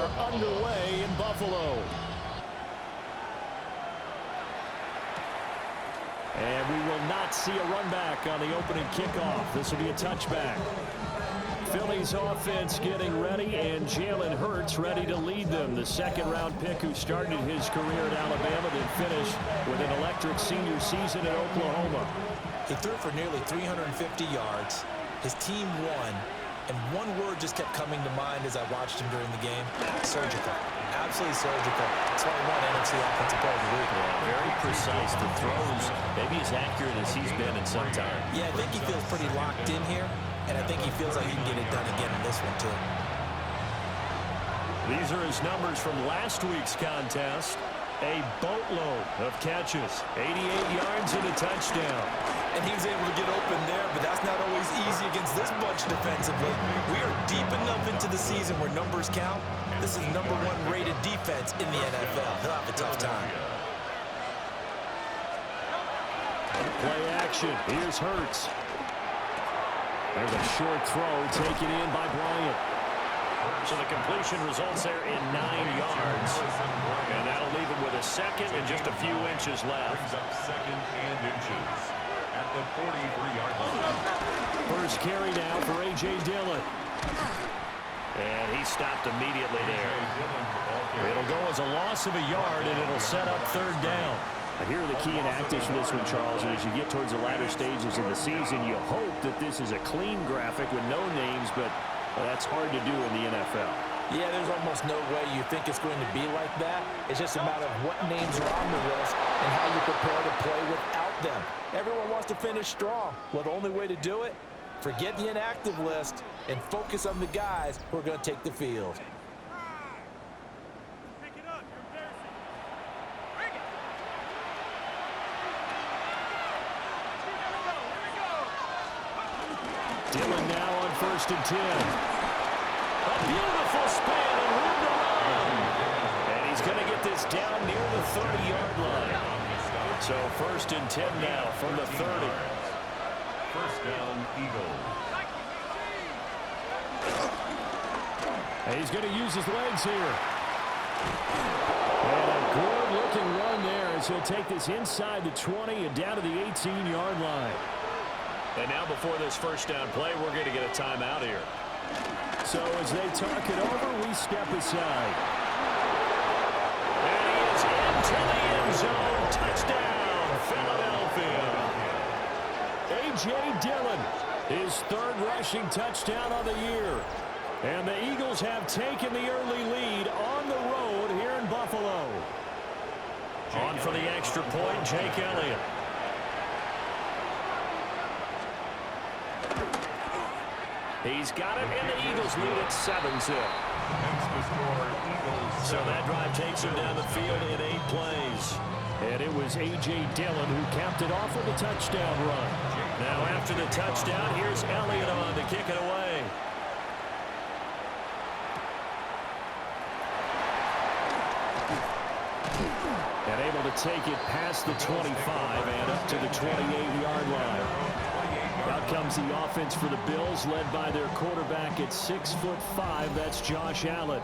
are underway in Buffalo. And we will not see a run back on the opening kickoff. This will be a touchback. Philly's offense getting ready, and Jalen Hurts ready to lead them. The second-round pick who started his career at Alabama, then finished with an electric senior season at Oklahoma. He threw for nearly 350 yards. His team won. And one word just kept coming to mind as I watched him during the game: surgical. Absolutely surgical. That's why he won NFC Offensive Player of the Week. Very precise. The throws, maybe as accurate as he's been in some time. Yeah, I think he feels pretty locked in here, and I think he feels like he can get it done again in this one, too. These are his numbers from last week's contest. A boatload of catches, 88 yards and a touchdown. And he was able to get open there, but that's not always easy against this bunch defensively. We are deep enough into the season where numbers count. This is #1 rated defense in the NFL. He'll have a tough time. Play action. Here's Hurts. There's a short throw taken in by Bryant. So the completion results there in 9 yards. And that'll leave him with a second and just a few inches left. Brings up second and inches at the 43-yard line. First carry now for A.J. Dillon. And he stopped immediately there. It'll go as a loss of a yard, and it'll set up third down. Here are the key inactives for this one, Charles. And as you get towards the latter stages of the season, you hope that this is a clean graphic with no names, but that's hard to do in the NFL. Yeah, there's almost no way you think it's going to be like that. It's just a matter of what names are on the list and how you prepare to play without them. Everyone wants to finish strong. Well, the only way to do it, forget the inactive list and focus on the guys who are going to take the field. Dillon now on 1st and 10. A beautiful spin and room to run. And he's going to get this down near the 30-yard line. So 1st and 10 now from the 30. First down, Eagles. And he's going to use his legs here. And a good-looking run there as he'll take this inside the 20 and down to the 18-yard line. And now before this first down play, we're going to get a timeout here. So as they talk it over, we step aside. And he is into the end zone. Touchdown, Philadelphia. A.J. Dillon, his 3rd rushing touchdown of the year. And the Eagles have taken the early lead on the road here in Buffalo. On for the extra point, Jake Elliott. He's got it, and the Eagles lead at 7-zip. So that drive takes him down the field in 8 plays. And it was A.J. Dillon who capped it off with a touchdown run. Now after the touchdown, here's Elliott on to kick it away. And able to take it past the 25 and up to the 28-yard line. Out comes the offense for the Bills, led by their quarterback at 6'5". That's Josh Allen.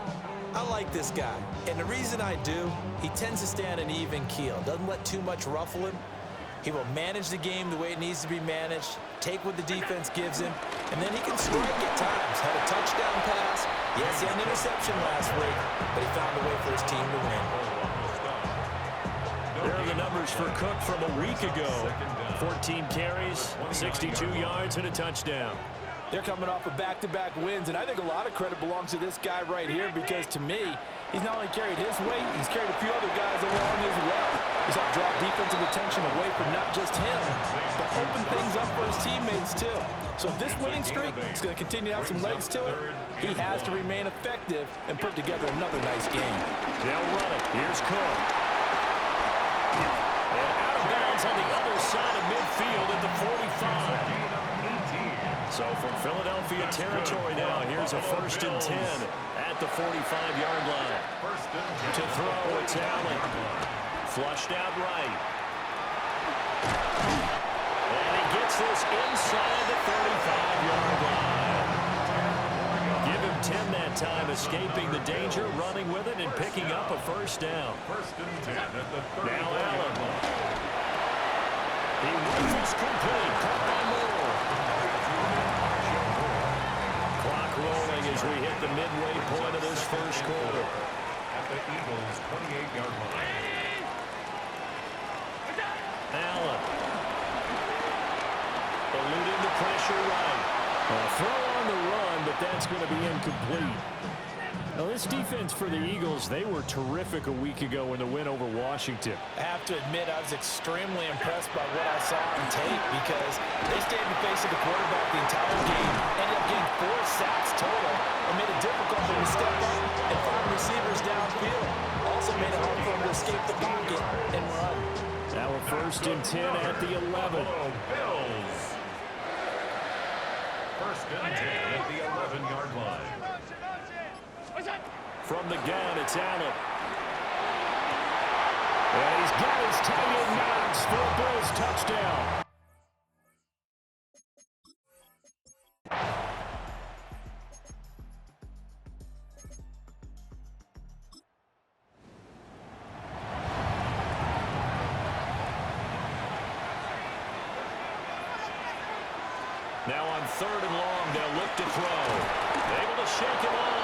I like this guy, and the reason I do, he tends to stay on an even keel. Doesn't let too much ruffle him. He will manage the game the way it needs to be managed, take what the defense gives him, and then he can strike at times. Had a touchdown pass. Yes, he had an interception last week, but he found a way for his team to win. There are the numbers for Cook from a week ago. 14 carries, 62 yards, and a touchdown. They're coming off of back-to-back wins, and I think a lot of credit belongs to this guy right here because, to me, he's not only carried his weight, he's carried a few other guys along as well. He's helped draw defensive attention away from not just him, but open things up for his teammates, too. So if this winning streak is going to continue to have some legs to it, he has to remain effective and put together another nice game. They'll run it. Here's Cook. And out of bounds on the other side of midfield at the 45. So from Philadelphia territory now, here's a 1st and 10 at the 45-yard line. To throw, it's Allen. Flushed out right. And he gets this inside the 35-yard line. Give him 10 that time escaping the danger, running with it, and picking up a first down. First and 10 at the 30. Now Allen. He rifles complete. Caught by Moore. Clock rolling as we hit the midway point of this first quarter. At the Eagles' 28-yard line. Allen. Eluding the pressure right. A throw on the run, but that's going to be incomplete. Now, this defense for the Eagles, they were terrific a week ago in the win over Washington. I have to admit, I was extremely impressed by what I saw on tape because they stayed in the face of the quarterback the entire game, ended up getting 4 sacks total, and made it difficult for him to step up and find receivers downfield. Also made it hard for him to escape the pocket and run. Now a first and 10 at the 11. Bills. First and 10 at the 11-yard line. From the gun, it's Allen. And he's got his tight end Knox for a Bills touchdown. Now on 3rd and long, they'll look to throw. Able to shake him off.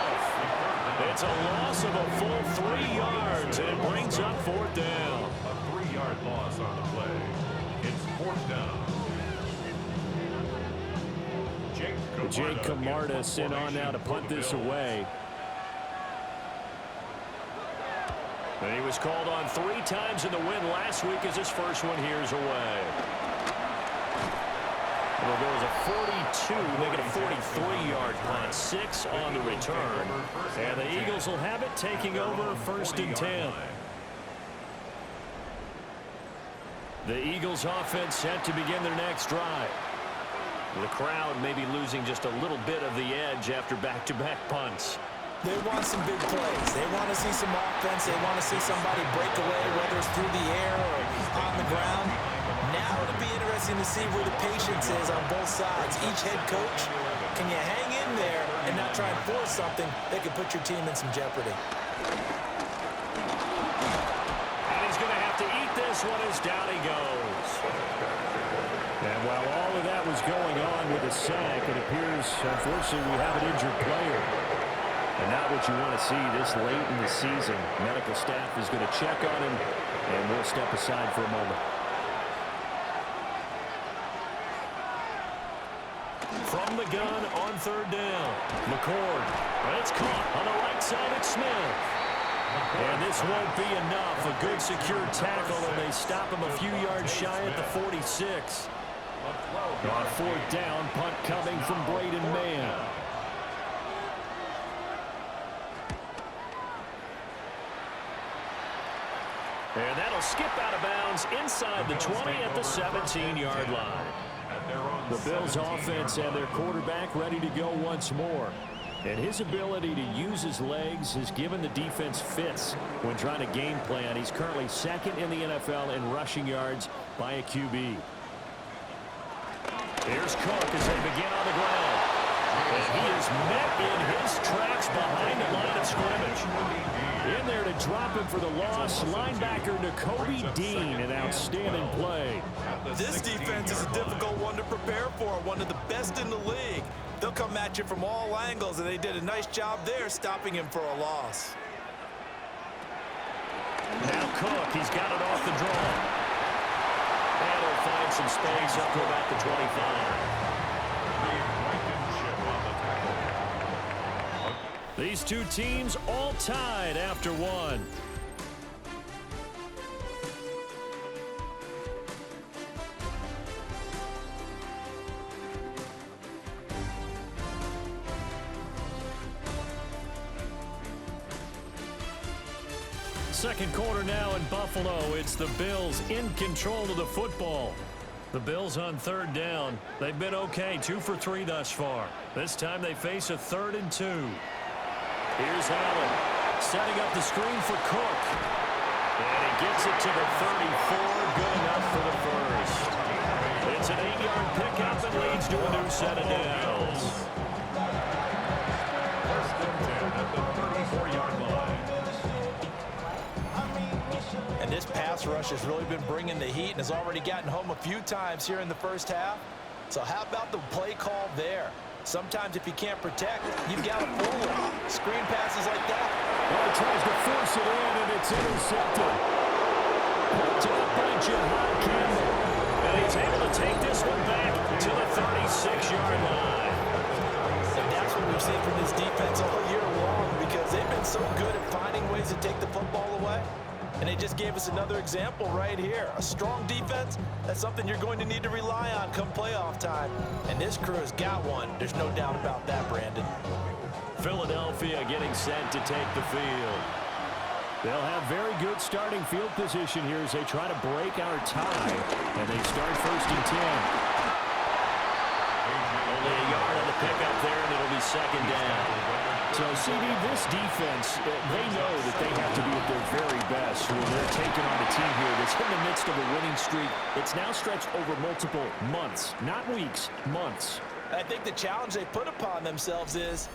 It's a loss of a full 3 yards, and it brings up 4th down. A 3-yard loss on the play. It's 4th down. Jake Camarda sent on now to punt this away. And he was called on 3 times in the win last week as his first one here's away. It'll go as a 42, make it a 43-yard punt, 6 on the return. And the Eagles will have it taking over 1st and 10. The Eagles offense set to begin their next drive. The crowd may be losing just a little bit of the edge after back-to-back punts. They want some big plays. They want to see some offense. They want to see somebody break away, whether it's through the air or on the ground. Now it'll be interesting to see where the patience is on both sides. Each head coach, can you hang in there and not try and force something that could put your team in some jeopardy? And he's going to have to eat this one as down he goes. And while all of that was going on with a sack, it appears, unfortunately, we have an injured player. And not what you want to see this late in the season. Medical staff is going to check on him, and we'll step aside for a moment. From the gun on 3rd down. McCord. It's caught on the right side at Smith. And this won't be enough. A good secure tackle, and they stop him a few yards shy at the 46. On 4th down, punt coming from Braden Mann. And that'll skip out of bounds inside the 20 at the 17-yard line. The Bills' offense and their quarterback ready to go once more. And his ability to use his legs has given the defense fits when trying to game plan. He's currently 2nd in the NFL in rushing yards by a QB. Here's Cook as they begin on the ground. And he is met in his tracks behind the line of scrimmage. In there to drop him for the loss, linebacker Nakobe Dean, an outstanding play. This defense is a difficult one to prepare for, one of the best in the league. They'll come at you from all angles, and they did a nice job there stopping him for a loss. Now Cook, he's got it off the draw. And he'll find some space up to about the 25. These two teams all tied after one. Second quarter now in Buffalo. It's the Bills in control of the football. The Bills on 3rd down. They've been okay, 2 for 3 thus far. This time they face a 3rd and 2. Here's Allen setting up the screen for Cook. And he gets it to the 34. Good enough for the first. It's an 8-yard pickup and leads to a new set of downs. First and 10 rush has really been bringing the heat and has already gotten home a few times here in the first half. So how about the play call there? Sometimes if you can't protect, you've got to fool it. Screen passes like that. Well, he tries to force it in, and it's intercepted. Picked up by Jahad Campbell. And he's able to take this one back to the 36-yard line. And that's what we've seen from this defense all year long, because they've been so good at finding ways to take the football away. And they just gave us another example right here. A strong defense, that's something you're going to need to rely on come playoff time. And this crew has got one. There's no doubt about that, Brandon. Philadelphia getting set to take the field. They'll have very good starting field position here as they try to break our tie. And they start 1st and 10. Only a yard on the pickup there, and it'll be 2nd down. So, CD, this defense, they know that they have to be at their very best when they're taking on a team here that's in the midst of a winning streak. It's now stretched over multiple months, not weeks, months. I think the challenge they put upon themselves is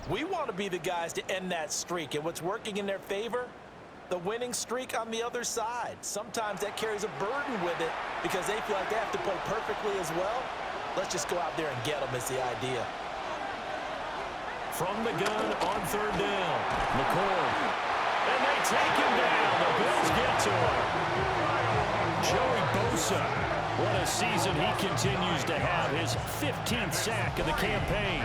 we want to be the guys to end that streak. And what's working in their favor? The winning streak on the other side. Sometimes that carries a burden with it because they feel like they have to play perfectly as well. Let's just go out there and get them is the idea. From the gun on 3rd down, McCord. And they take him down. The Bills get to him. Joey Bosa. What a season he continues to have. His 15th sack of the campaign.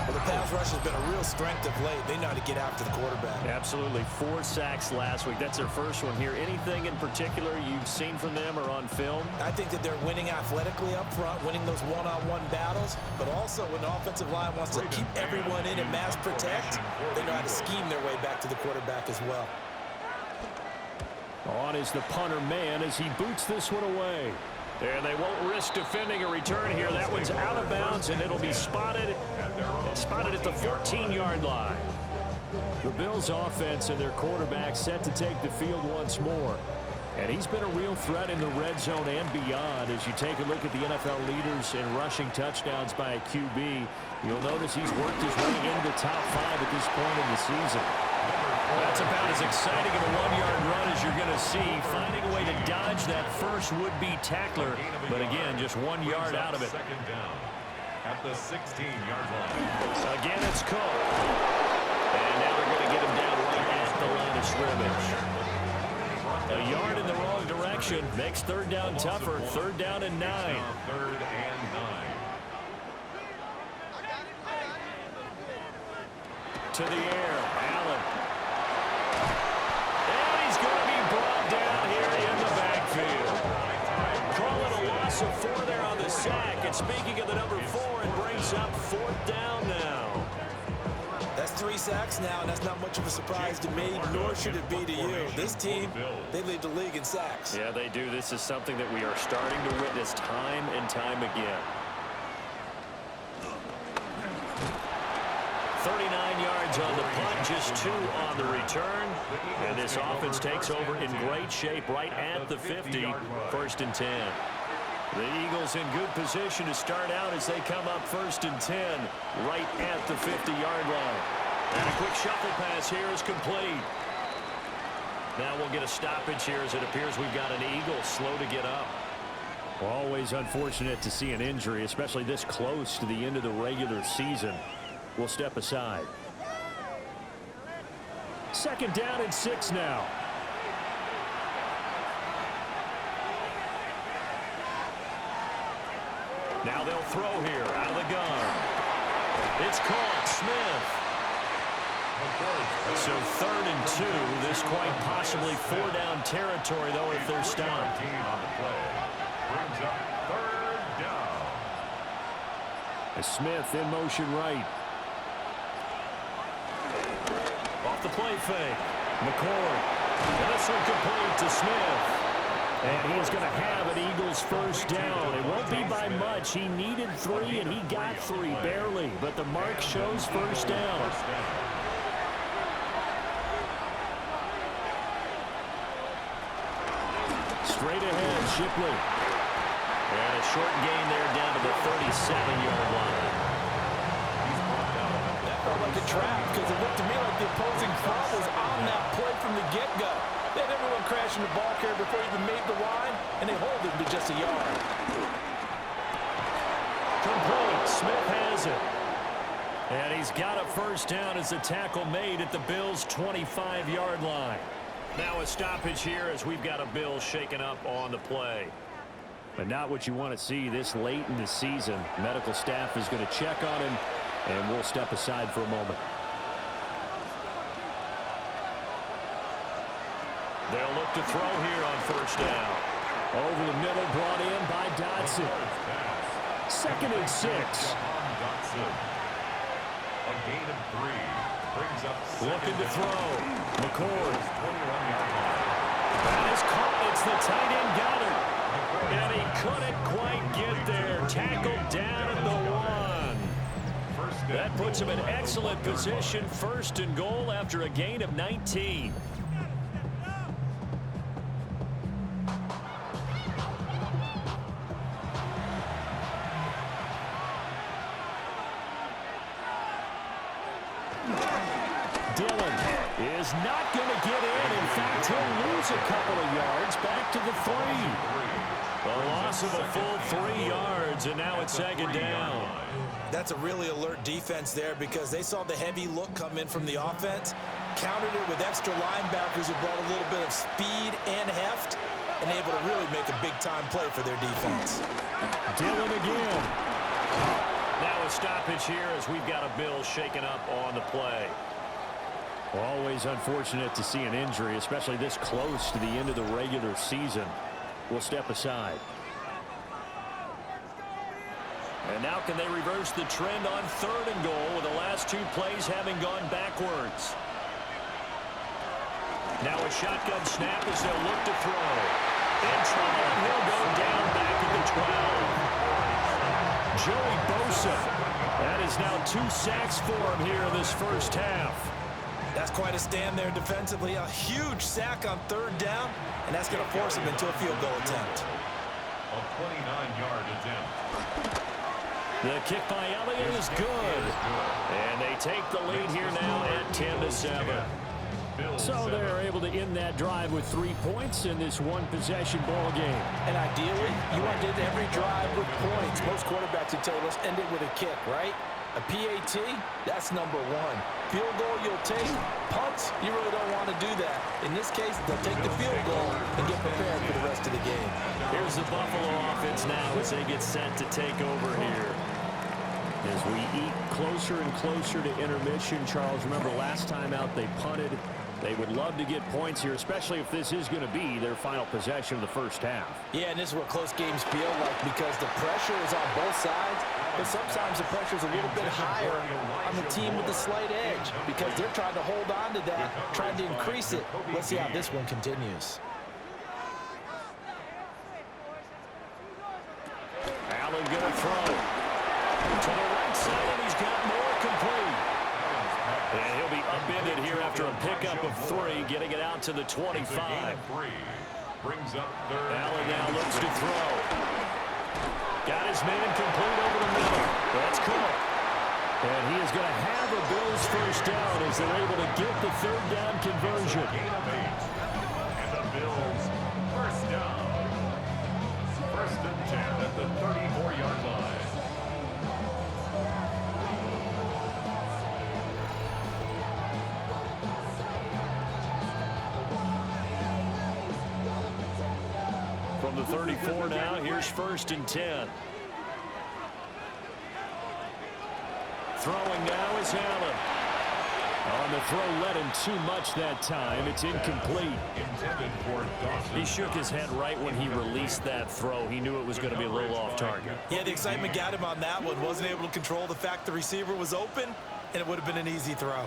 Well, the pass rush has been a real strength of late. They know how to get after the quarterback. Absolutely. 4 sacks last week. That's their first one here. Anything in particular you've seen from them or on film? I think that they're winning athletically up front, winning those one-on-one battles, but also when the offensive line wants to keep everyone in and mass protect, they know how to scheme their way back to the quarterback as well. On is the punter man as he boots this one away. And they won't risk defending a return here. That one's out of bounds, and it'll be spotted at the 14-yard line. The Bills' offense and their quarterback set to take the field once more. And he's been a real threat in the red zone and beyond. As you take a look at the NFL leaders in rushing touchdowns by a QB, you'll notice he's worked his way into the top 5 at this point in the season. That's about as exciting of a 1-yard run as you're going to see. Finding a way to dodge that first would-be tackler. But again, just 1 yard out of it. 2nd down at the 16-yard line. Again, it's Cook. And now they're going to get him down right at the line of scrimmage. A yard in the wrong direction makes 3rd down tougher. 3rd down and 9. 3rd and 9. To the air, Allen. And he's going to be brought down here in the backfield. Call it a loss of 4 there on the sack. And speaking of the number 4, it brings up 4th down now. That's 3 sacks now, and that's not much of a surprise to me, nor should it be to you. This team, they lead the league in sacks. Yeah, they do. This is something that we are starting to witness time and time again. 39 yards on the punt, just 2 on the return. And this offense takes over in great shape right at the 50, 1st and 10. The Eagles in good position to start out as they come up 1st and 10, right at the 50-yard line. And a quick shuffle pass here is complete. Now we'll get a stoppage here as it appears we've got an Eagle slow to get up. Well, always unfortunate to see an injury, especially this close to the end of the regular season. We'll step aside. 2nd down and 6 now. Now they'll throw here out of the gun. It's caught. Smith. So 3rd and 2. This quite possibly 4-down territory, though, if they're stopped. Brings up 3rd down. Smith in motion right. Off the play fake. McCord. And this one complete to Smith. And he is going to have an Eagles 1st down. It won't be by much. He needed 3, and he got 3, barely. But the mark shows 1st down. Straight ahead, Shipley. And a short gain there down to the 37-yard line. That felt like a trap because it looked to me like the opposing front was on that play from the get-go. They had everyone crashing the ball carrier before he even made the line, and they hold him to just a yard. Complete. Smith has it. And he's got a first down as the tackle made at the Bills' 25-yard line. Now a stoppage here as we've got a Bills shaken up on the play. But not what you want to see this late in the season. Medical staff is going to check on him, and we'll step aside for a moment. They'll look to throw here on first down. Over the middle, brought in by Dotson. 2nd and 6. A gain of 3. Brings up looking to throw. McCord. That is caught. It's the tight end Goddard. And he couldn't quite get there. Tackled down at the 1. That puts him in excellent position. 1st and goal after a gain of 19. Is not going to get in. In fact, he'll lose a couple of yards back to the 3. The loss of a full 3 yards, and now it's 2nd down. That's a really alert defense there because they saw the heavy look come in from the offense, countered it with extra linebackers who brought a little bit of speed and heft, and able to really make a big-time play for their defense. Dillon again. Now a stoppage here as we've got a Bill shaken up on the play. Always unfortunate to see an injury, especially this close to the end of the regular season. We'll step aside. And now can they reverse the trend on 3rd and goal with the last 2 plays having gone backwards? Now a shotgun snap as they'll look to throw. In trouble, and he'll go down back at the 12. Joey Bosa. That is now 2 sacks for him here in this first half. That's quite a stand there defensively. A huge sack on 3rd down, and that's going to force him into a field goal attempt. A 29-yard attempt. The kick by Elliott is good. And they take the lead here now at 10-7. So they're able to end that drive with 3 points in this one-possession ball game. And ideally, you want to end every drive with points. Most quarterbacks would tell you, let's end it with a kick, right? A PAT, that's number 1. Field goal you'll take. Punts, you really don't want to do that. In this case, they'll take the field goal and get prepared for the rest of the game. Here's the Buffalo offense now as they get set to take over here. As we eat closer and closer to intermission, Charles, remember last time out they punted. They would love to get points here, especially if this is going to be their final possession of the first half. Yeah, and this is what close games feel like because the pressure is on both sides, but sometimes the pressure is a little bit higher on the team with the slight edge because they're trying to hold on to that, trying to increase it. Let's see how this one continues. Allen going to throw. To the right side, and he's got more complete. And he'll be upended here after a pickup of 3, getting it out to the 25. Brings up 3rd. Allen now looks to throw. Got his man complete over the middle. That's Cook. And he is going to have a Bills first down as they're able to get the 3rd down conversion. Gain of 8. And the Bills first down. 1st and 10 at the 34-yard line. From the 34 now, here's 1st and 10. Throwing now is Allen. On the throw, led him too much that time. It's incomplete. Intended for Dawson. He shook his head right when he released that throw. He knew it was going to be a little off target. Yeah, the excitement got him on that one. Wasn't able to control the fact the receiver was open, and it would have been an easy throw.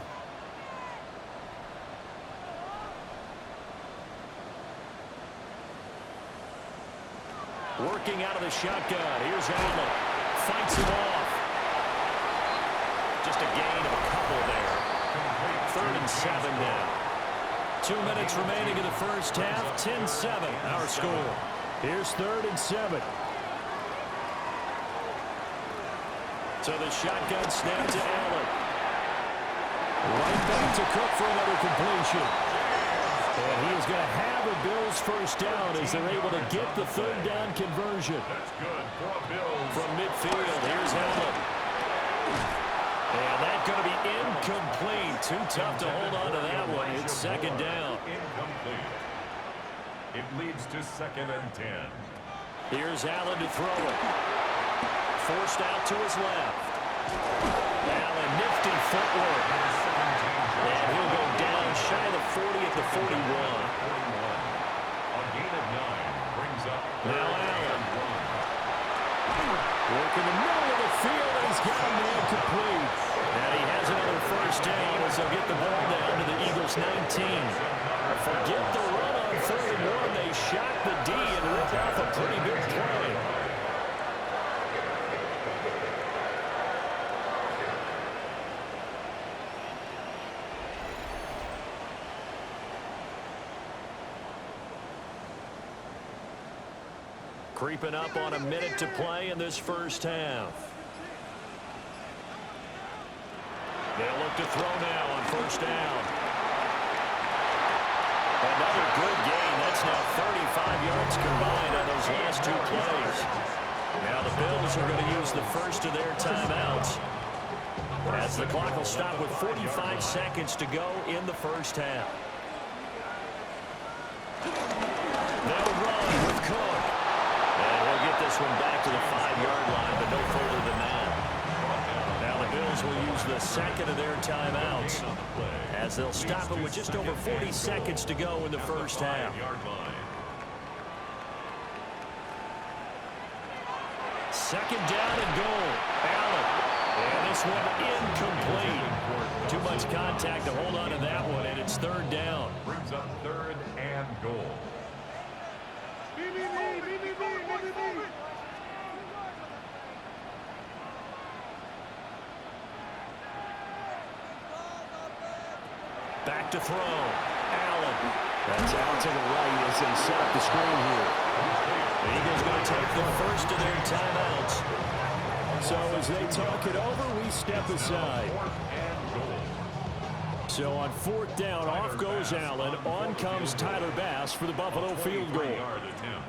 Working out of the shotgun. Here's Allen. Fights him off. Just a gain of a couple there. 3rd and 7 now. 2 minutes remaining in the first half. 10-7 our score. Here's 3rd and 7. So the shotgun snap to Allen. Right back to Cook for another completion. And he is going to have a Bills first down as they're able to get the third down conversion. That's good for a Bills. From midfield, here's Allen. And that's going to be incomplete. Too tough to hold on to that one. It's second down. Incomplete. It leads to 2nd and 10. Here's Allen to throw it. Forced out to his left. Allen, nifty footwork. And he'll go down shy of the 40 at the 41. A gain of 9 brings up Now Allen. Working the middle of the field, and he's got him incomplete. And he has another first down as they'll get the ball down to the Eagles' 19. Forget the run on 3rd and 1. They shot the D and ripped off a pretty big play. Creeping up on a minute to play in this first half. They'll look to throw now on first down. Another good gain. That's now 35 yards combined on those last 2 plays. Now the Bills are going to use the first of their timeouts, as the clock will stop with 45 seconds to go in the first half. They'll run with Cook. And he'll get this one back to the 5-yard line, but no further than that. Now the Bills will use the second of their timeouts, as they'll stop it with just over 40 seconds to go in the first half. Second down and goal. Allen. And this one incomplete. Too much contact to hold on to that one, and it's 3rd down. Brings up 3rd and goal. Back to throw. Allen. That's out to the right as they set up the screen here. The Eagles going to take the first of their timeouts. So as they talk it over, we step aside. So on 4th down, off goes Allen. On comes Tyler Bass for the Buffalo field goal.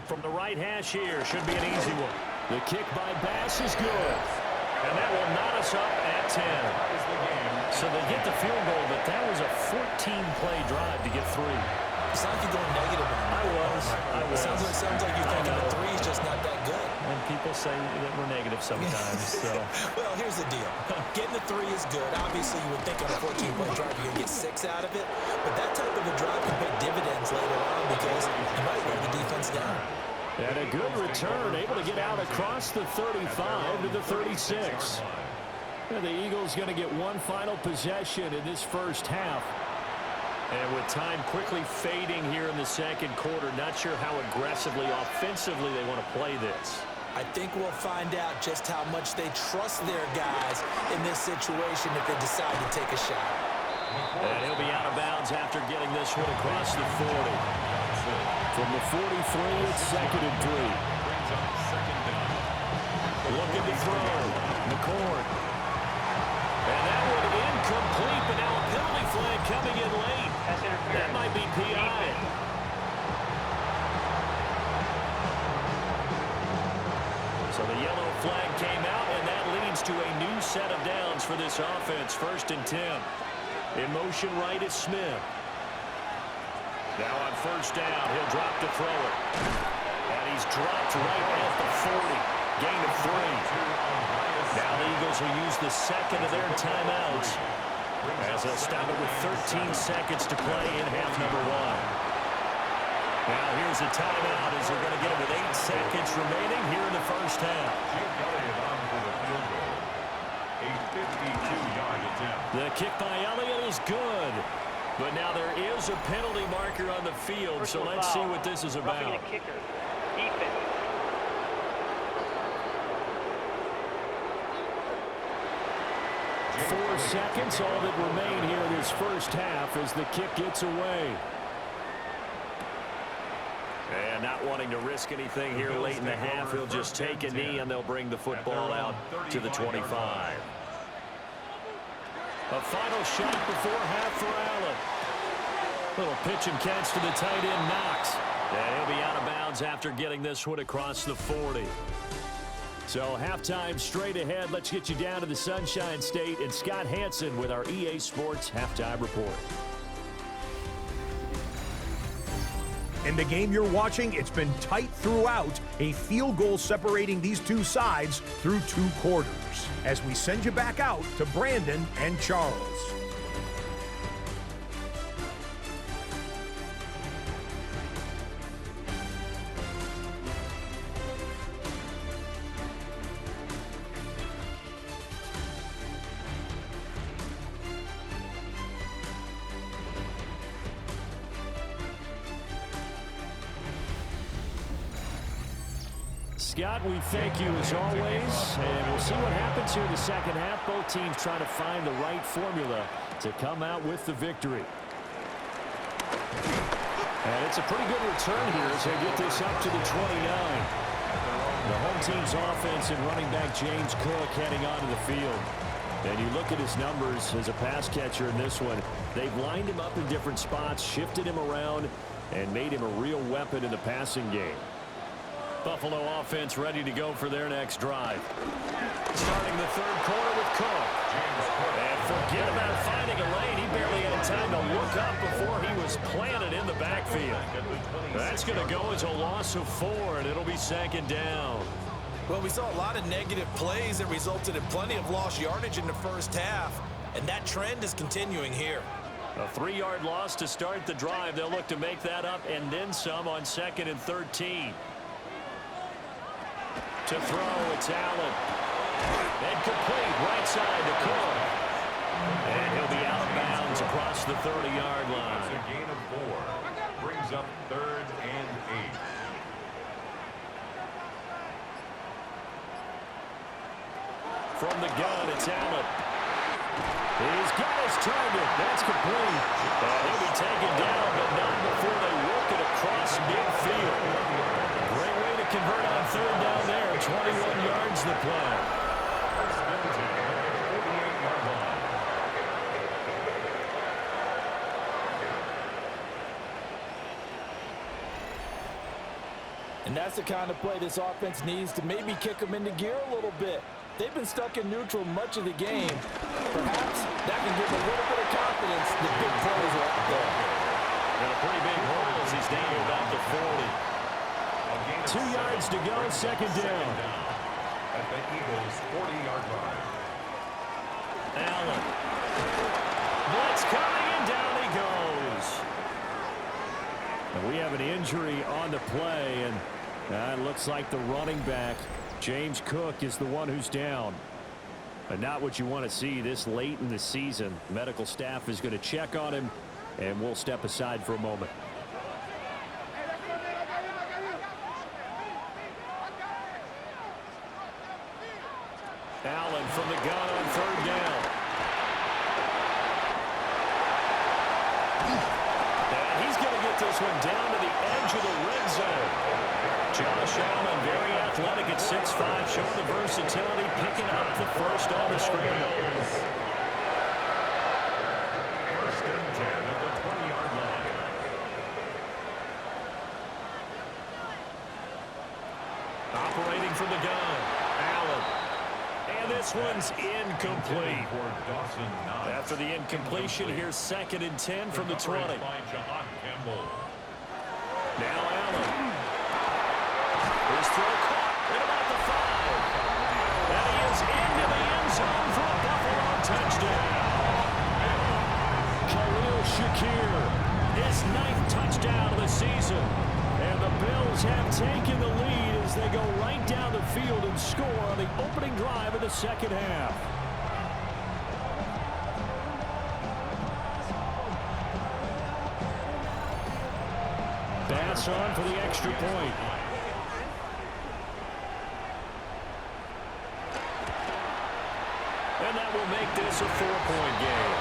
From the right hash here, should be an easy one. The kick by Bass is good. And that will knot us up at 10. So they get the field goal, but that was a 14-play drive to get 3. It sounds like you're going negative on it. I was. It sounds like you're thinking the 3 is just not that good. And people say that we're negative sometimes. So. Well, here's the deal. Getting the 3 is good. Obviously, you would think on a 14-play drive you're going to get 6 out of it. But that type of a drive can pay dividends later on because you might wear the defense down. And a good return, able to get out across the 35 to the 36. And the Eagles going to get one final possession in this first half. And with time quickly fading here in the second quarter, not sure how aggressively, offensively they want to play this. I think we'll find out just how much they trust their guys in this situation if they decide to take a shot. And he'll be out of bounds after getting this one across the 40. From the 43, it's 2nd and 3. Looking to throw. McCord. And that one incomplete, but now a penalty flag coming in late. That might be PI. So the yellow flag came out, and that leads to a new set of downs for this offense. 1st and 10. In motion right is Smith. Now on first down, he'll drop to throw it. And he's dropped right at the 40. Gain of 3. Now the Eagles will use the second of their timeouts, as they'll stop it with 13 seconds to play in half number 1. Now here's a timeout as they're going to get it with 8 seconds remaining here in the first half. A 52-yard attempt. The kick by Elliott is good. But now there is a penalty marker on the field, so let's see what this is about. Roughing the kicker. Defense. 4 seconds, all that remain here in this first half as the kick gets away. And not wanting to risk anything here late in the half, he'll just take a knee and they'll bring the football out to the 25. A final shot before half for Allen. Little pitch and catch to the tight end, Knox. And he'll be out of bounds after getting this one across the 40. So halftime straight ahead. Let's get you down to the Sunshine State and Scott Hansen with our EA Sports Halftime Report. In the game you're watching, it's been tight throughout, a field goal separating these two sides through 2 quarters. As we send you back out to Brandon and Charles. Scott, we thank you as always, and we'll see what happens here in the second half. Both teams trying to find the right formula to come out with the victory. And it's a pretty good return here as they get this up to the 29. The home team's offense and running back James Cook heading onto the field. And you look at his numbers as a pass catcher in this one. They've lined him up in different spots, shifted him around, and made him a real weapon in the passing game. Buffalo offense ready to go for their next drive. Starting the third quarter with Cook. And forget about finding a lane. He barely had time to look up before he was planted in the backfield. That's going to go as a loss of 4, and it'll be second down. Well, we saw a lot of negative plays that resulted in plenty of lost yardage in the first half, and that trend is continuing here. A 3-yard loss to start the drive. They'll look to make that up and then some on 2nd and 13. To throw, it's Allen. And complete, right side to Cook. And he'll be out of bounds across the 30-yard line. It's a gain of 4. Brings up 3rd and 8. From the gun, it's Allen. He's got his target. That's complete. And he'll be taken down, but not before they work it across midfield. Great way to convert on 3rd down there. 21 yards the play. And that's the kind of play this offense needs to maybe kick them into gear a little bit. They've been stuck in neutral much of the game. Perhaps that can give a little bit of confidence that big plays are out there. Got a pretty big hole as he's down to about the 40. 2 yards to go, second down. At the Eagles' 40-yard line. Allen. Blitz coming, and down he goes. And we have an injury on the play, and it looks like the running back, James Cook, is the one who's down. But not what you want to see this late in the season. Medical staff is going to check on him, and we'll step aside for a moment. Allen from the gun on 3rd down. And he's going to get this one down to the edge of the red zone. Josh Allen, very athletic at 6'5", showing the versatility, picking up the first on the scramble. 1st and 10 at the 20-yard line. Operating from the gun, Allen. And this one's incomplete. After the incompletion, here's 2nd and 10 from the 20. Now Allen. His throw caught at about the 5. And he is into the end zone for a Buffalo touchdown. Khalil Shakir, his 9th touchdown of the season. And the Bills have taken the lead as they go right down the field and score on the opening drive of the second half. Pass on for the extra point. And that will make this a 4-point game.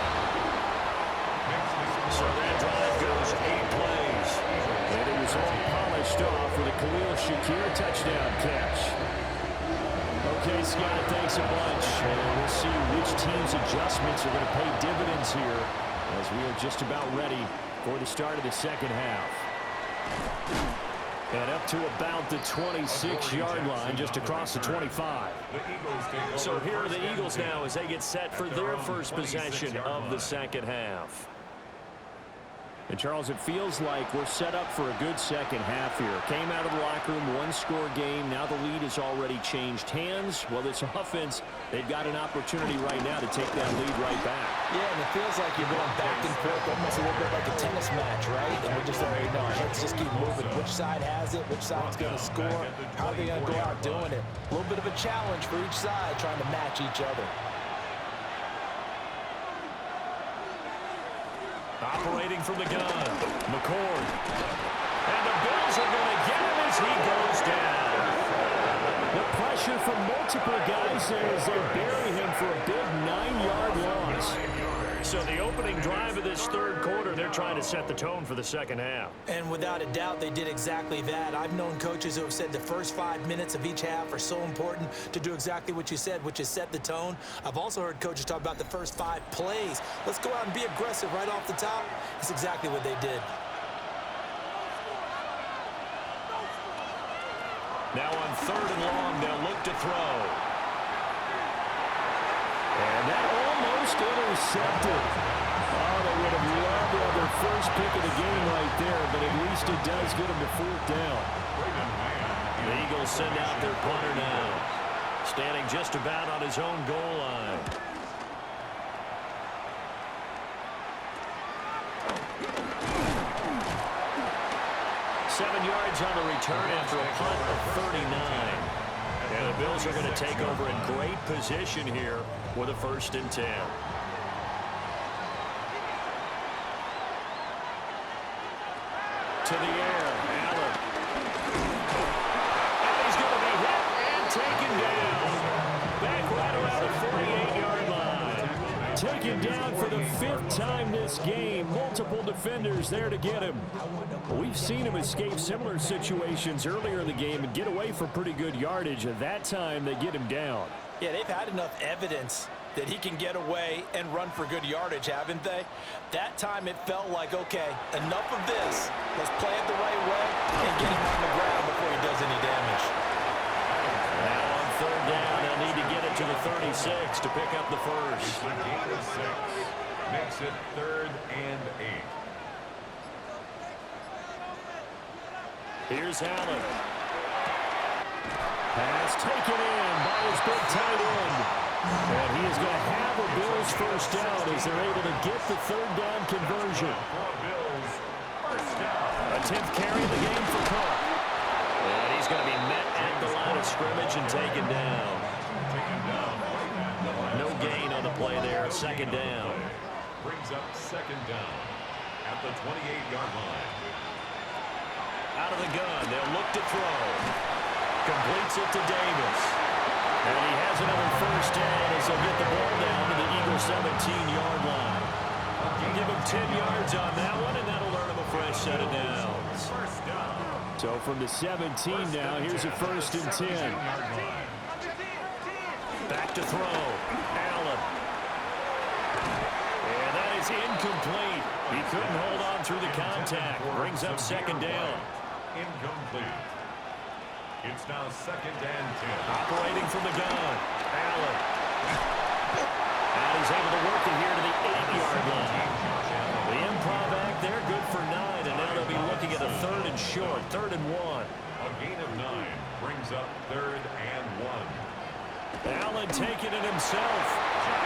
So that drive goes 8 plays. And it was all polished off with a Khalil Shakir touchdown catch. Okay, Scott, thanks a bunch. And we'll see which team's adjustments are going to pay dividends here as we are just about ready for the start of the second half. And up to about the 26-yard line, just across the 25. So here are the Eagles now as they get set for their first possession of the second half. And, Charles, it feels like we're set up for a good second half here. Came out of the locker room, one-score game. Now the lead has already changed hands. Well, this offense, they've got an opportunity right now to take that lead right back. Yeah, and it feels like you're going back and forth, almost a little bit like a tennis match, right? And we're just saying, no, let's just keep moving. Which side has it? Which side's going to score? How are they going to go out doing it? A little bit of a challenge for each side, trying to match each other. Operating from the gun, McCord. And the Bills are going to get him as he goes down. The pressure from multiple guys there as they bury him for a big 9-yard loss. So the opening drive of this third quarter, they're trying to set the tone for the second half. And without a doubt, they did exactly that. I've known coaches who have said the first 5 minutes of each half are so important to do exactly what you said, which is set the tone. I've also heard coaches talk about the first 5 plays. Let's go out and be aggressive right off the top. That's exactly what they did. Now on third and long, they'll look to throw. And that almost intercepted. Oh, they would have loved to have their first pick of the game right there, but at least it does get them to fourth down. The Eagles send out their punter now, standing just about on his own goal line. Yards on the return after a punt of 39. And the Bills are going to take over in great position here with a 1st and 10. To the air, Allen. And he's going to be hit and taken down. Back right around the 48-yard line. Taken down for the 5th time this game. Multiple defenders there to get him. We've seen him escape similar situations earlier in the game and get away for pretty good yardage. At that time, they get him down. Yeah, they've had enough evidence that he can get away and run for good yardage, haven't they? That time it felt like, okay, enough of this. Let's play it the right way and get him on the ground before he does any damage. Now on third down, they'll need to get it to the 36 to pick up the first. The gain of 6 makes it 3rd and 8. Here's Allen. Pass taken in by his big tight end. And he is going to have a Bills first down as they're able to get the third down conversion. Bills first down. A 10th carry of the game for Cook. And he's going to be met at the line of scrimmage and taken down. No gain on the play there. 2nd down. Brings up 2nd down at the 28-yard line. Out of the gun, they'll look to throw. Completes it to Davis. And he has another first down as they'll get the ball down to the Eagles' 17-yard line. Give him 10 yards on that one, and that'll earn him a fresh set of downs. So from the 17 now, here's a 1st and 10. Back to throw. Allen. And that is incomplete. He couldn't hold on through the contact. Brings up 2nd down. Incomplete. It's now 2nd and 10. Operating from the gun. Allen. And he's able to work it here to the 8-yard line. The improv act there, good for 9. And now they'll be looking at a 3rd and short. 3rd and 1. A gain of 9 brings up 3rd and 1. Allen taking it himself.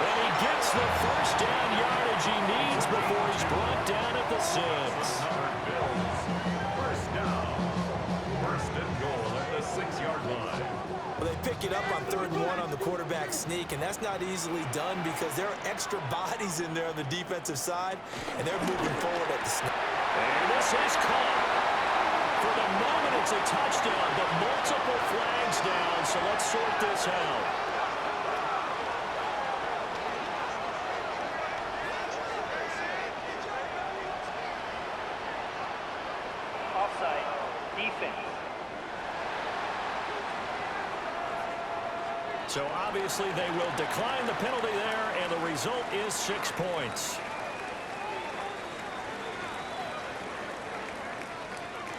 And he gets the first down yardage he needs before he's brought down at the 6. Bills first down. 1st and goal at the 6-yard line. Well, they pick it up on 3rd and 1 on the quarterback sneak, and that's not easily done because there are extra bodies in there on the defensive side, and they're moving forward at the snap. And this is caught. For the moment, it's a touchdown, but multiple flags down, so let's sort this out. Offside. Defense. So obviously they will decline the penalty there, and the result is 6 points.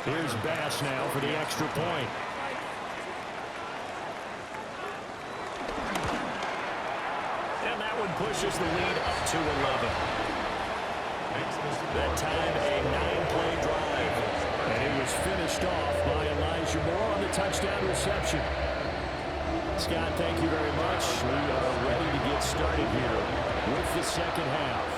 Here's Bass now for the extra point. And that one pushes the lead up to 11. That time a 9-play drive. And it was finished off by Elijah Moore on the touchdown reception. Scott, thank you very much. We are ready to get started here with the second half.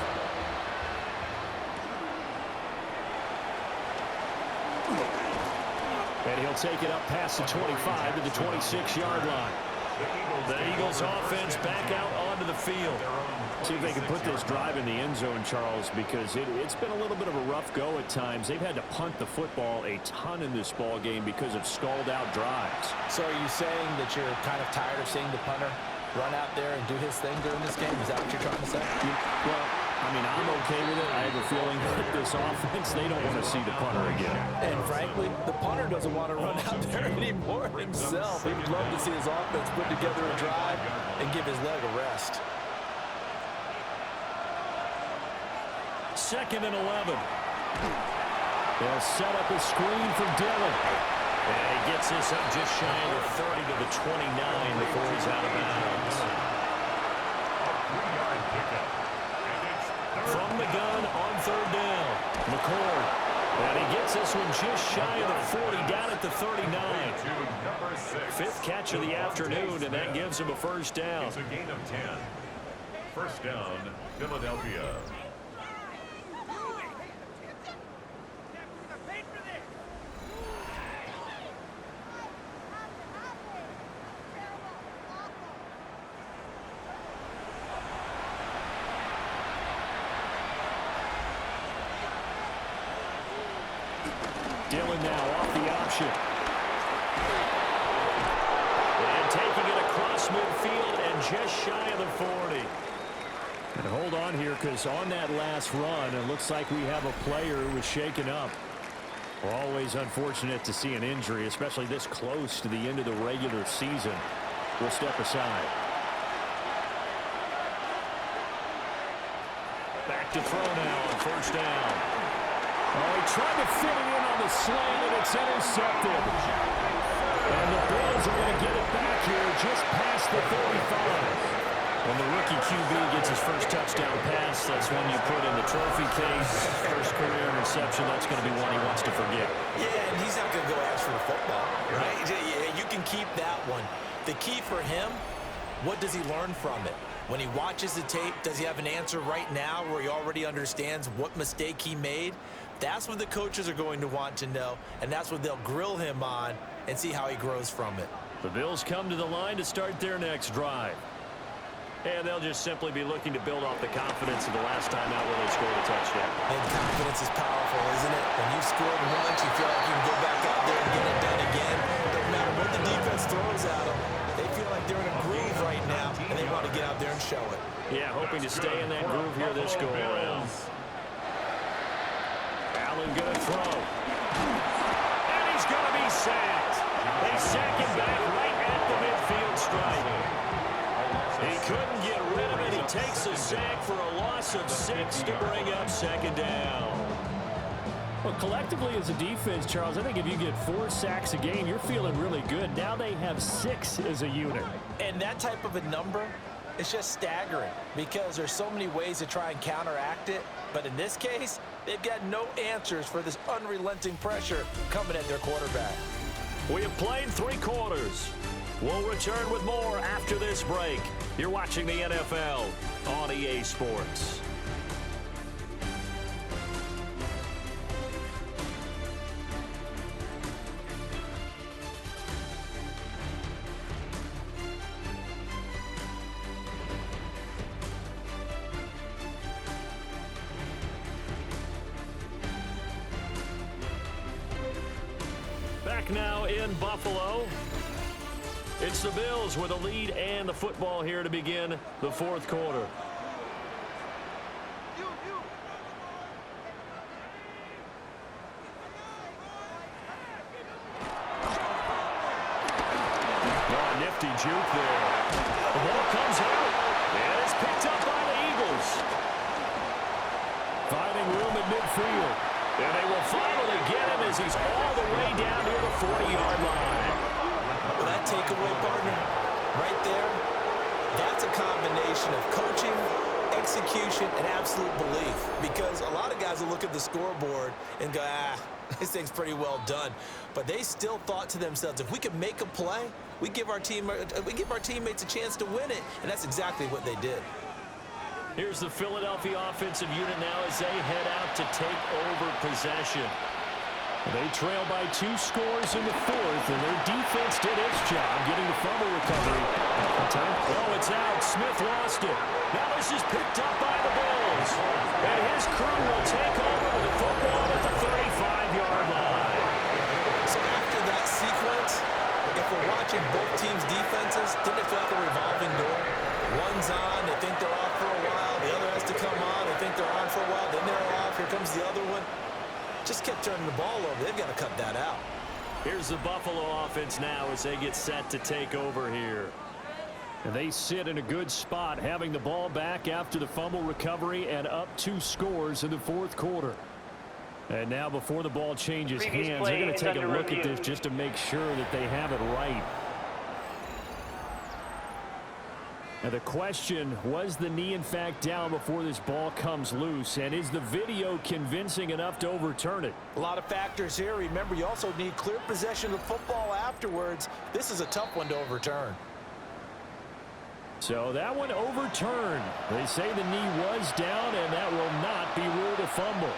And he'll take it up past the 25 to the 26-yard line. The Eagles offense back out onto the field. See if they can put this drive in the end zone, Charles, because it's been a little bit of a rough go at times. They've had to punt the football a ton in this ball game because of stalled-out drives. So are you saying that you're kind of tired of seeing the punter run out there and do his thing during this game? Is that what you're trying to say? Well, I mean, I'm okay with it. I have a feeling that this offense, they don't want to see the punter again. And frankly, the punter doesn't want to run out there anymore himself. He would love to see his offense put together a drive and give his leg a rest. 2nd and 11. They'll set up a screen for Dillon. And he gets this up just shy of 30 to the 29 before he's out of bounds. From the gun on 3rd down. McCord. And he gets this one just shy of the 40, down at the 39. 5th catch of the afternoon, and that gives him a first down. It's a gain of 10. First down, Philadelphia. Dillon now off the option. And taking it across midfield and just shy of the 40. And hold on here, because on that last run, it looks like we have a player who was shaken up. Always unfortunate to see an injury, especially this close to the end of the regular season. We'll step aside. Back to throw now on 1st down. Oh, he tried to fit it in on the slant, and it's intercepted. And the Bills are going to get it back here just past the 35. When the rookie QB gets his first touchdown pass, that's when you put in the trophy case. First career interception, that's going to be one he wants to forget. Yeah, and he's not going to go ask for the football, right? Yeah, you can keep that one. The key for him, what does he learn from it? When he watches the tape, does he have an answer right now where he already understands what mistake he made? That's what the coaches are going to want to know, and that's what they'll grill him on and see how he grows from it. The Bills come to the line to start their next drive. And they'll just simply be looking to build off the confidence of the last time out where they scored a touchdown. And confidence is powerful, isn't it? When you've scored once, you feel like you can go back out there and get it done again. No matter what the defense throws at them, they feel like they're in a groove right now, and they want to get out there and show it. Yeah, hoping to stay in that groove here this go-around. Allen going to throw. And he's going to be sacked. They sack him back right at the midfield stripe. He couldn't get rid of it. He takes a sack for a loss of 6 to bring up 2nd down. Well, collectively as a defense, Charles, I think if you get 4 sacks a game, you're feeling really good. Now they have 6 as a unit. And that type of a number, it's just staggering because there's so many ways to try and counteract it. But in this case, they've got no answers for this unrelenting pressure coming at their quarterback. We have played 3 quarters. We'll return with more after this break. You're watching the NFL on EA Sports. Back now in Buffalo. It's the Bills with a lead and the football here to begin the 4th quarter. Oh, nifty juke there. The ball comes out, and it's picked up by the Eagles. Finding room at midfield. And they will finally get him as he's all the way down near the 40-yard line. Well, that takeaway, partner, right there, that's a combination of coaching, execution, and absolute belief. Because a lot of guys will look at the scoreboard and go, this thing's pretty well done. But they still thought to themselves, if we could make a play, we give our teammates a chance to win it. And that's exactly what they did. Here's the Philadelphia offensive unit now as they head out to take over possession. They trail by 2 scores in the 4th, and their defense did its job getting the fumble recovery. Oh, it's out. Smith lost it. Now this is picked up by the Bills. And his crew will take over with the football at the 35-yard line. So after that sequence, if we're watching both teams' defenses, didn't it feel like a revolving door? One's on, they think they're off for a while. The other has to come on, they think they're on for a while. Then they're off. Here comes the other one. Just kept turning the ball over. They've got to cut that out. Here's the Buffalo offense now as they get set to take over here. And they sit in a good spot, having the ball back after the fumble recovery and up 2 scores in the 4th quarter. And now before the ball changes hands, they're going to take a look at this just to make sure that they have it right. Now the question, was the knee in fact down before this ball comes loose? And is the video convincing enough to overturn it? A lot of factors here. Remember, you also need clear possession of the football afterwards. This is a tough one to overturn. So that one overturned. They say the knee was down, and that will not be ruled a fumble.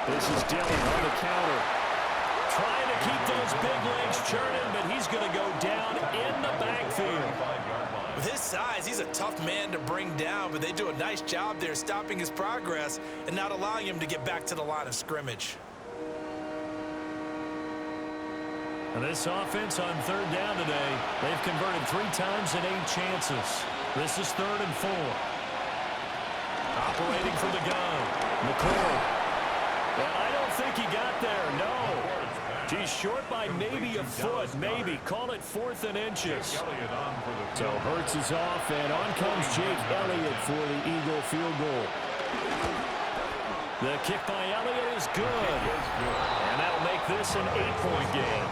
This is Dillon on the counter. Trying to keep those big legs churning, but he's going to go down in the backfield. With his size, he's a tough man to bring down, but they do a nice job there stopping his progress and not allowing him to get back to the line of scrimmage. And this offense on 3rd down today, they've converted 3 times in 8 chances. This is 3rd and 4. Operating from the gun, McCord. And I don't think he got there, no. He's short by maybe a foot, maybe. Call it 4th and inches. So Hurts is off, and on comes Jake Elliott for the Eagle field goal. The kick by Elliott is good. And that'll make this an 8-point game.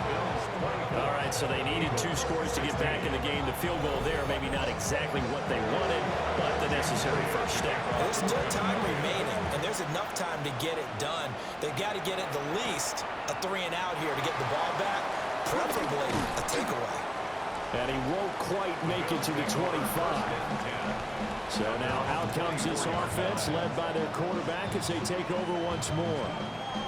All right, so they needed 2 scores to get back in the game. The field goal there, maybe not exactly what they wanted, but the necessary first step. There's still time remaining, and there's enough time to get it done. They've got to get at the least a 3-and-out here to get the ball back, preferably a takeaway. And he won't quite make it to the 25. So now out comes this offense led by their quarterback as they take over once more.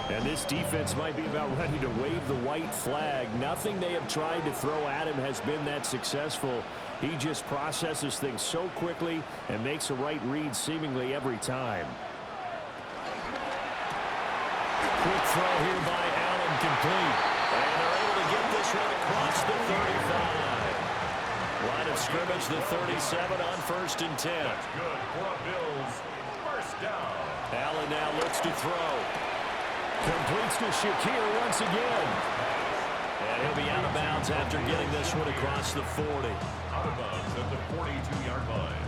And this defense might be about ready to wave the white flag. Nothing they have tried to throw at him has been that successful. He just processes things so quickly and makes a right read seemingly every time. Quick throw here by Allen, complete. And they're able to get this one across the 35. Line of scrimmage, the 37 on 1st and 10. That's good for Bills. First down. Allen now looks to throw. Completes to Shakir once again. And he'll be out of bounds after getting this one across the 40. Out of bounds at the 42-yard line.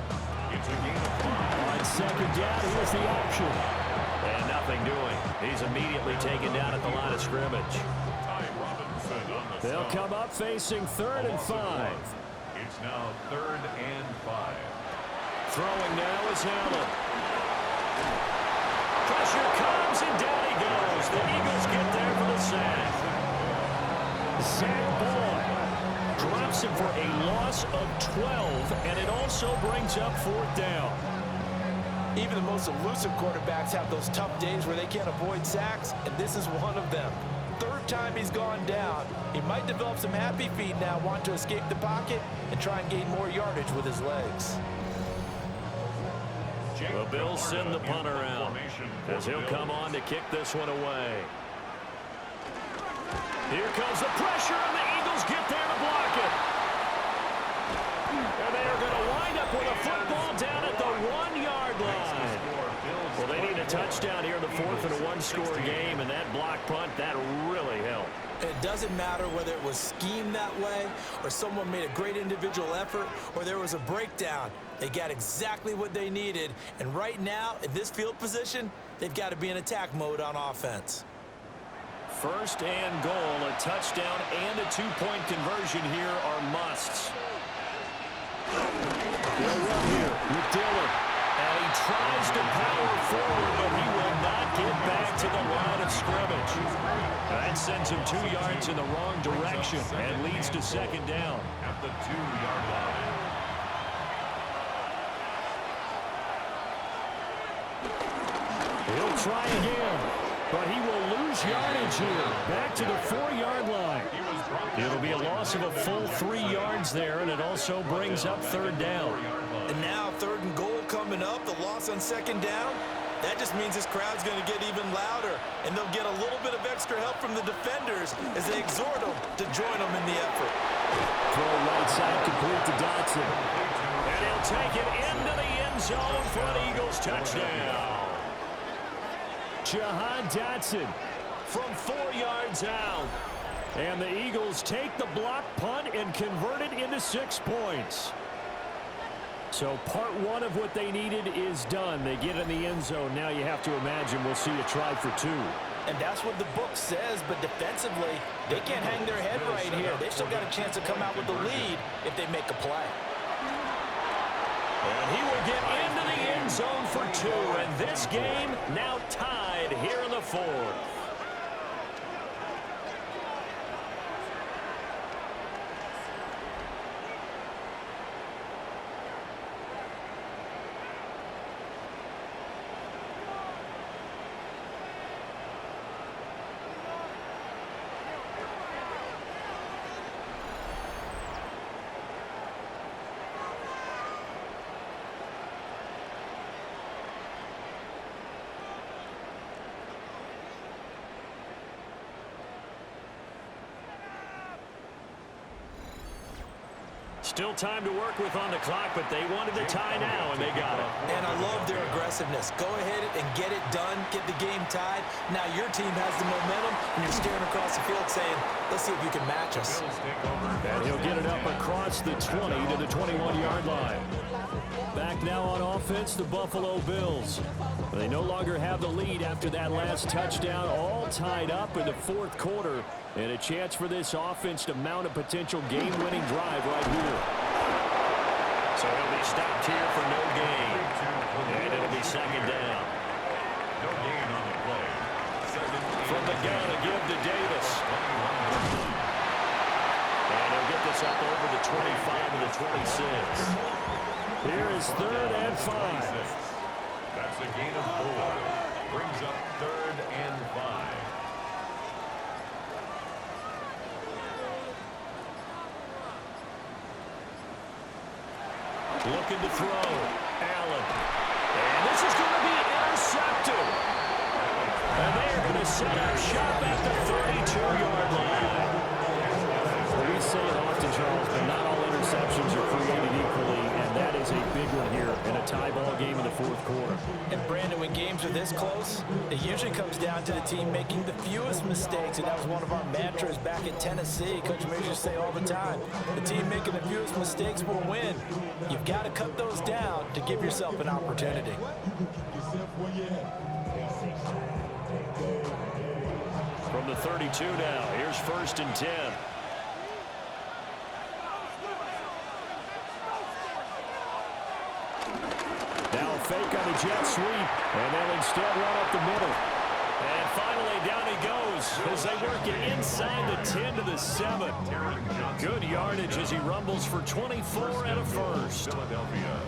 It's a gain of 5. On 2nd down, here's the option. And nothing doing. He's immediately taken down at the line of scrimmage. Ty Robinson on the They'll come up facing 3rd and 5. It's now 3rd and 5. Throwing now is Allen. Pressure comes and down he goes. The Eagles get there for the sack. Zach Boyd drops him for a loss of 12, and it also brings up 4th down. Even the most elusive quarterbacks have those tough days where they can't avoid sacks, and this is one of them. 3rd time he's gone down. He might develop some happy feet now, want to escape the pocket and try and gain more yardage with his legs. The Bills send the punter out as he'll come on to kick this one away. Here comes the pressure, and the Eagles get there to block it. And they are going to wind up with a football down at the 1-yard line. Well, they need a touchdown here in the fourth in a one-score game, and that block punt, that really helped. It doesn't matter whether it was schemed that way or someone made a great individual effort or there was a breakdown. They got exactly what they needed, and right now, at this field position, they've got to be in attack mode on offense. First and goal, a touchdown and a two-point conversion here are musts. They'll run here with Dillon. And he tries to power forward, but he will not get back to the line of scrimmage. That sends him 2 yards in the wrong direction and leads to second down. At the 2-yard line. He'll try again, but he will lose yardage here. Back to the 4-yard line. It'll be a loss of a full 3 yards there, and it also brings up third down. And now third and goal coming up, the loss on second down. That just means this crowd's going to get even louder, and they'll get a little bit of extra help from the defenders as they exhort them to join them in the effort. Throw right side complete to Dotson. And he'll take it into the end zone for an Eagles touchdown. Jahan Dotson from 4 yards out. And the Eagles take the block punt and convert it into 6 points. So part one of what they needed is done. They get in the end zone. Now you have to imagine we'll see a try for 2. And that's what the book says, but defensively, they can't hang their head right here. They've still got a chance to come out with the lead if they make a play. And he will get into the end zone for 2. And this game now tied here in the fourth. Still time to work with on the clock, but they wanted the tie now, and they got it. And I love their aggressiveness. Go ahead and get it done, get the game tied. Now your team has the momentum, and you're staring across the field saying, let's see if you can match us. And he'll get it up across the 20 to the 21-yard line. Back now on offense, the Buffalo Bills. They no longer have the lead after that last touchdown, all tied up in the fourth quarter. And a chance for this offense to mount a potential game-winning drive right here. So he'll be stopped here for no gain. And it'll be second down. No gain on the play. From the gun, a give to Davis. And he'll get this up over the 25 to the 26. Here is third and 5. That's a gain of 4. Brings up third and 5. Looking to throw. Allen. And this is going to be intercepted. And they are going to set up shop at the 32-yard line. Well, we say it often, Charles, but not all interceptions are created equally, and that is a big one here in a tie ball game in the fourth quarter. And Brandon, when games are this close, it usually comes down to the team making the fewest mistakes, and that was one of our mantras back in Tennessee. Coach Major used to say all the time, the team making the fewest mistakes will win. You've got to cut those down to give yourself an opportunity. From the 32 now, here's first and 10. Now a fake on the jet sweep, and they'll instead run up the middle. And finally down he goes as they work it inside the 10 to the 7. Good yardage as he rumbles for 24 and a first. Philadelphia.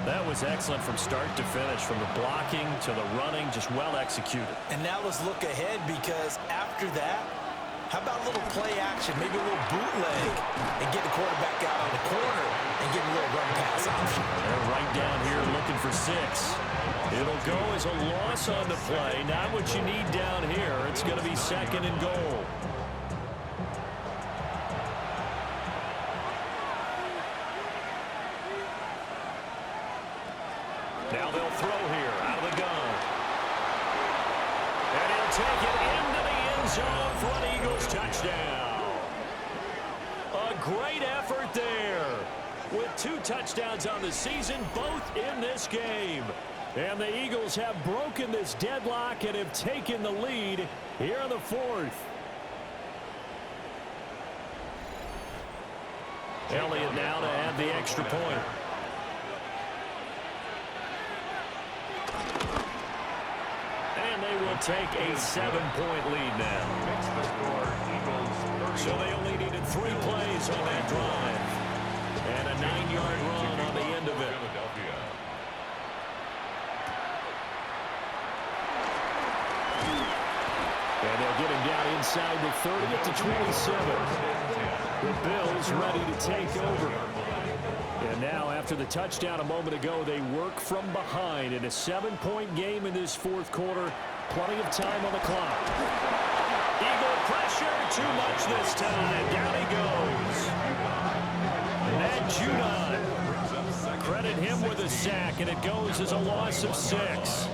That was excellent from start to finish, from the blocking to the running, just well executed. And now let's look ahead, because after that, how about a little play action, maybe a little bootleg, and get the quarterback out on the corner and get a little run pass option. They're right down here looking for 6. It'll go as a loss on the play. Not what you need down here. It's going to be second and goal. touchdown. A great effort there. With 2 touchdowns on the season, both in this game. And the Eagles have broken this deadlock and have taken the lead here in the 4th. Elliott now to add the extra point. And they will take a 7-point lead now. So they only needed 3 plays on that drive. And a 9-yard run on the end of it. And they'll get him down inside the 30 at the 27. The Bills ready to take over. And now after the touchdown a moment ago, they work from behind in a 7-point game in this 4th quarter. Plenty of time on the clock. Eagle pressure, too much this time. Down he goes. Matt Judon. Credit him with a sack, and it goes as a loss of 6.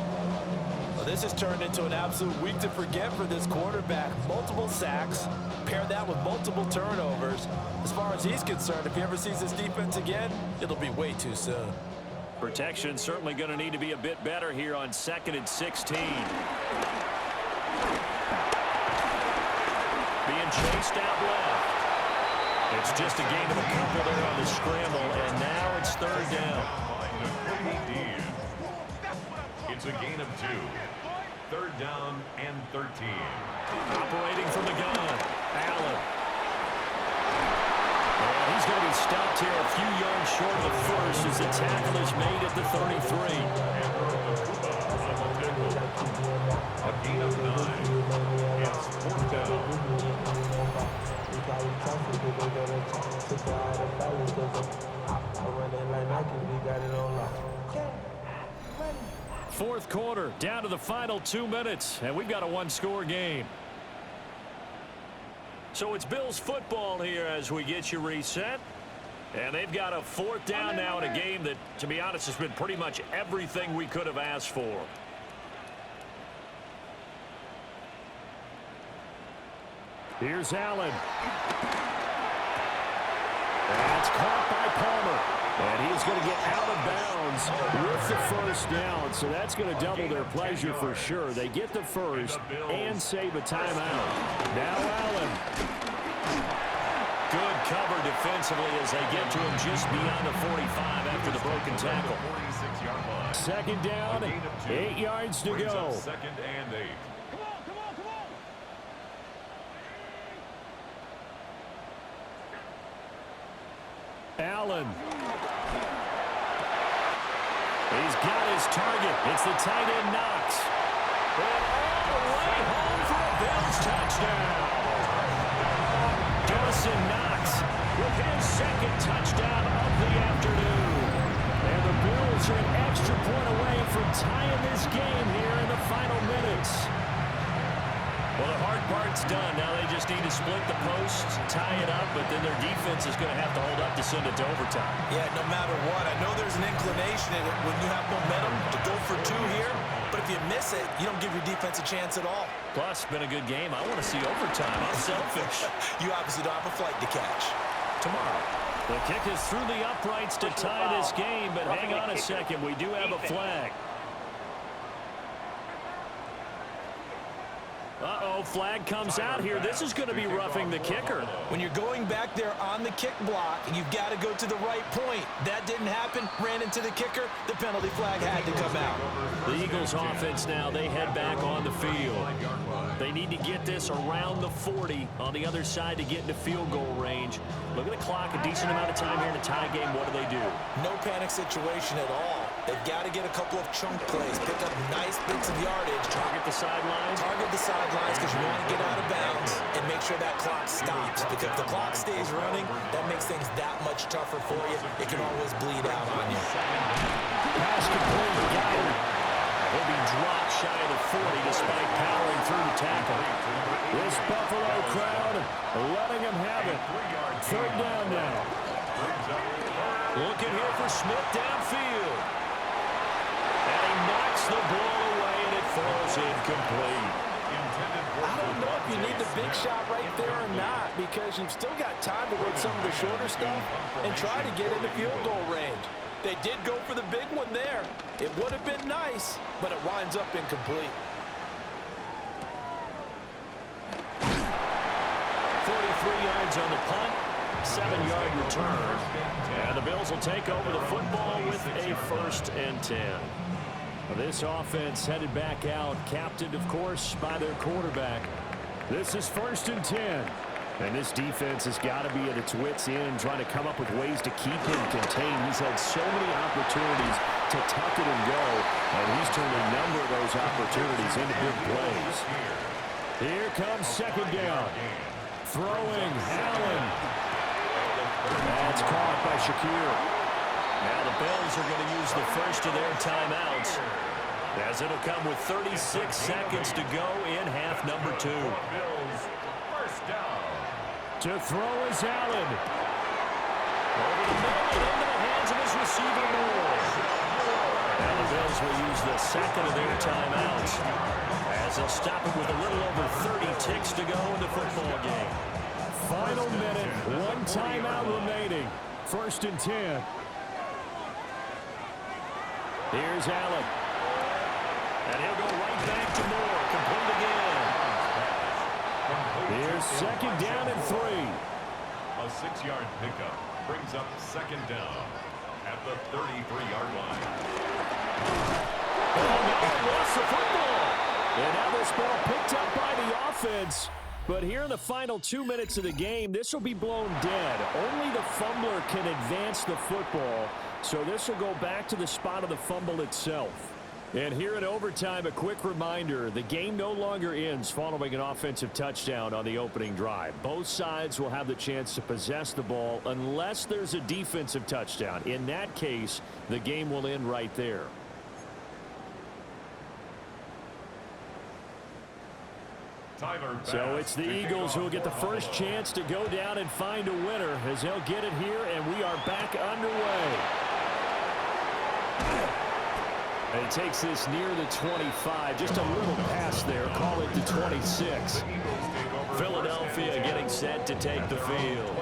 This has turned into an absolute week to forget for this quarterback. Multiple sacks, pair that with multiple turnovers. As far as he's concerned, if he ever sees this defense again, it'll be way too soon. Protection certainly going to need to be a bit better here on 2nd and 16. Being chased out left. It's just a gain of a couple there on the scramble, and now it's 3rd down. It's a gain of 2. 3rd down and 13. Operating from the gun, Allen. And he's going to be stopped here a few yards short of the first as the tackle is made at the 33. A gain of 9. It's 4th down. 4th quarter, down to the final 2 minutes, and we've got a 1-score game. So it's Bills football here as we get you reset. And they've got a 4th down now in a game that, to be honest, has been pretty much everything we could have asked for. Here's Allen. That's caught by Palmer. And he's going to get out of bounds with the 1st down. So that's going to double their pleasure for sure. They get the 1st and save a timeout. Now Allen. Good cover defensively as they get to him just beyond the 45 after the broken tackle. 2nd down, 8 yards to go. 2nd and 8. Allen. He's got his target. It's the tight end Knox. And all the way home for a Bills touchdown. Dawson Knox with his 2nd touchdown of the afternoon. And the Bills are an extra point away from tying this game here in the final minutes. Well, the hard part's done. Now they just need to split the posts, tie it up, but then their defense is going to have to hold up to send it to overtime. Yeah, no matter what. I know there's an inclination in it when you have momentum to go for 2 here, but if you miss it, you don't give your defense a chance at all. Plus, been a good game. I want to see overtime. I'm selfish. You obviously don't have a flight to catch. Tomorrow. The kick is through the uprights to tie this game, but hang on a second. We do have a flag. Uh-oh, flag comes out here. This is going to be roughing the kicker. When you're going back there on the kick block, you've got to go to the right point. That didn't happen. Ran into the kicker. The penalty flag had to come out. The Eagles offense now, they head back on the field. They need to get this around the 40 on the other side to get into field goal range. Look at the clock, a decent amount of time here in a tie game. What do? No panic situation at all. They've got to get a couple of chunk plays, pick up nice bits of yardage. Target the sidelines. Target the sidelines because you want to get out of bounds and make sure that clock stops. Because if the clock stays running, that makes things that much tougher for you. It can always bleed out on you. Pass complete. Got him. He'll be dropped shy of the 40 despite powering through the tackle. This Buffalo crowd letting him have it. 3rd down now. Looking here for Smith downfield. And he knocks the ball away, and it falls incomplete. I don't know if you need the big shot right there or not, because you've still got time to work some of the shorter stuff and try to get into field goal range. They did go for the big one there. It would have been nice, but it winds up incomplete. 43 yards on the punt, 7-yard return. And the Bills will take over the football with a 1st and 10. This offense headed back out, captained, of course, by their quarterback. This is 1st and 10. And this defense has got to be at its wits' end, trying to come up with ways to keep him contained. He's had so many opportunities to tuck it and go, and he's turned a number of those opportunities into big plays. Here comes 2nd down. Throwing, Allen. That's caught by Shakir. Now the Bills are going to use the first of their timeouts, as it'll come with 36 seconds to go in half number 2. To throw is Allen. Over the middle and into the hands of his receiver, Moore. And the Bills will use the second of their timeouts, as they'll stop it with a little over 30 ticks to go in the football game. Final minute, 1 timeout remaining. 1st and 10. Here's Allen. And he'll go right back to Moore. Complete again. Here's 2nd down and 3. A 6-yard pickup brings up 2nd down at the 33-yard line. Oh, no, he lost the football. And now this ball picked up by the offense. But here in the final 2 minutes of the game, this will be blown dead. Only the fumbler can advance the football. So this will go back to the spot of the fumble itself. And here in overtime, a quick reminder, the game no longer ends following an offensive touchdown on the opening drive. Both sides will have the chance to possess the ball unless there's a defensive touchdown. In that case, the game will end right there. So it's the Eagles who will get the first chance to go down and find a winner, as they'll get it here, and we are back underway. And he takes this near the 25. Just a little pass there. Call it the 26. Philadelphia getting set to take the field.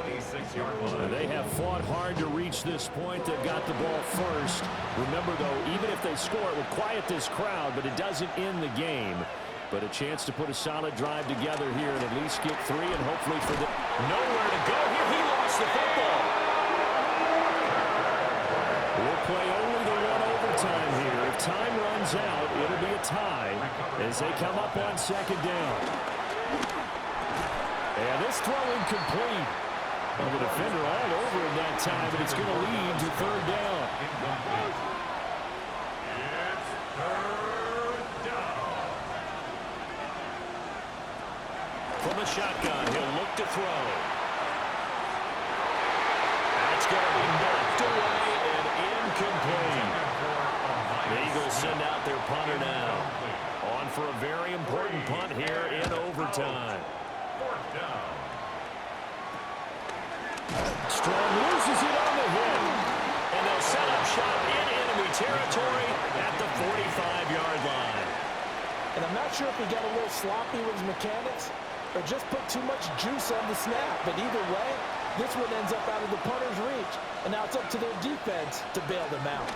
They have fought hard to reach this point. They've got the ball first. Remember, though, even if they score, it would quiet this crowd, but it doesn't end the game. But a chance to put a solid drive together here and at least get 3, and hopefully for the... Nowhere to go here. He lost the football. We'll play only the one overtime here. If time runs out, it'll be a tie as they come up on 2nd down. And this throw incomplete. Well, the defender all over him that time, but it's going to lead to 3rd down. It's 3rd down. From the shotgun, he'll look to throw. That's going to be knocked away and incomplete. The Eagles send out their punter now. On for a very important punt here in overtime. 4th down. Strong loses it on the hit. And they'll set up shop in enemy territory at the 45-yard line. And I'm not sure if he got a little sloppy with his mechanics or just put too much juice on the snap. But either way, this one ends up out of the punter's reach. And now it's up to their defense to bail them out.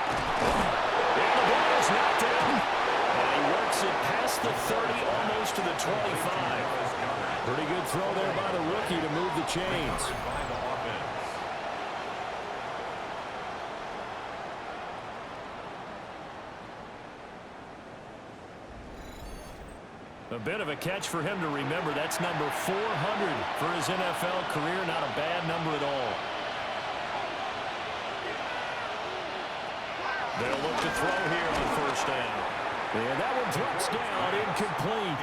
And the ball is knocked down. And he works it past the 30, almost to the 25. Pretty good throw there by the rookie to move the chains. A bit of a catch for him to remember. That's number 400 for his NFL career. Not a bad number at all. They'll look to throw here on 1st down. And that one drops down, incomplete.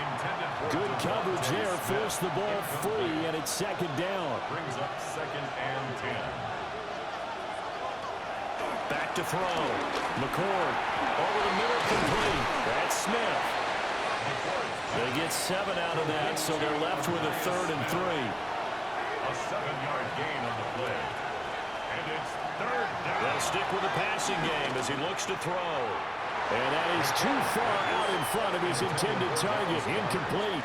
Good coverage there, forced the ball free, and it's 2nd down. Brings up 2nd and 10. Back to throw. McCord over the middle, complete. That's Smith. They get 7 out of that, so they're left with a 3rd and 3. A 7-yard gain on the play. And it's 3rd down. They'll stick with the passing game as he looks to throw. And that is too far out in front of his intended target. Incomplete.